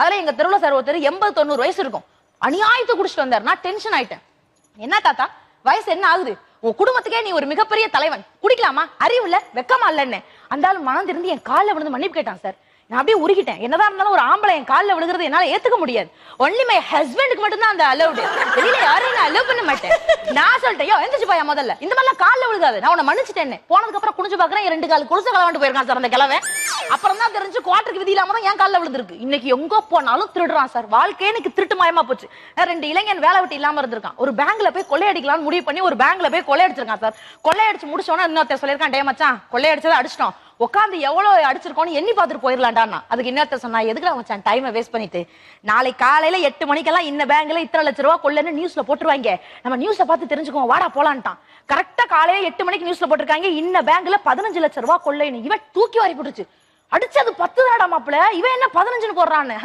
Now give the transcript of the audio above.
அதுல எங்க தெருவுல சார் ஒருத்தர் 80-90 வயசு இருக்கும், அநியாயத்தை குடிச்சிட்டு வந்தார். நான் டென்ஷன் ஆயிட்டேன். என்ன தாத்தா வயசு என்ன ஆகுது, உன் குடும்பத்துக்கே நீ ஒரு மிகப்பெரிய தலைவன், குடிக்கலாமா, அறிவு இல்ல, வெக்கமா இல்லன்னு அந்த ஆள் மனம் திறந்து என் காலில் விழுந்து மன்னிப்பு கேட்டான் சார். நான் அப்படியே உருகிட்டேன். என்னதான் இருந்தாலும் ஒரு ஆம்பளை என் காலில் விழுகிறது என்னால ஏத்துக்க முடியாது. ஒன்லி மை ஹஸ்பண்டுக்கு மட்டும் தான் அந்த அலவுடு, வெளியில யாரையும் நான் அலோவ் பண்ண மாட்டேன். நான் சொல்லிட்டேன், யோ எந்திரிச்சு போயா, முதல்ல இந்த மாதிரிலாம் காலில் விழுகாது, நான் உன்னை மன்னிச்சிட்டேன். போனதுக்கு அப்புறம் குனிஞ்சு பாக்குறேன், 2 கால் குளிச கலவாண்டு போயிருக்கான் சார் அந்த கிழவன். அப்புறம் தான் தெரிஞ்சு குவார்டருக்கு விதி இல்லாம தான் என் காலில் விழுந்திருக்கு. இன்னைக்கு எங்க போனாலும் திருடுறான் சார். வாழ்க்கையே எனக்கு திருட்டு மயமா போச்சு. 2 இளைஞன் வேலை விட்டு இல்லாம இருந்திருக்கான். ஒரு பேங்க்ல போய் கொள்ளையடிக்கலாம்னு முடிவு பண்ணி ஒரு பேங்க்ல போய் கொள்ளையடிச்சிருக்கான் சார். கொள்ளையடிச்சு முடிச்சோன்னா இன்னொருத்தர் சொல்லியிருக்கான், டே மச்சான் கொள்ளையடிச்சதை அடிச்சிட்டோம், உட்காந்து எவ்வளவு அடிச்சிருக்கோன்னு எண்ணி பார்த்துட்டு போயிடலாம்டா. அதுக்கு இன்னொருத்தர் சொன்னா, எதுக்குடா மச்சான் டைமை வேஸ்ட் பண்ணிட்டு, நாளை காலையில 8 மணிக்கெல்லாம் இந்த பேங்க்ல இத்தனை லட்சம் ரூபாய் கொள்ளைன்னு நியூஸ்ல போட்டுருவாங்க, நம்ம நியூஸை பார்த்து தெரிஞ்சுக்குவோம், வாடா போலான்ட்டான். கரெக்டா காலையில 8 மணிக்கு நியூஸ்ல போட்டிருக்காங்க, இந்த பேங்க்ல 15 லட்சம் ரூபாய் கொள்ளைன்னு. இவன் தூக்கி வாரி போட்டுச்சு. அடிச்சது 10 தாடா மாப்பிள்ள, இவன் என்ன 15ன்னு போடுறான்னு.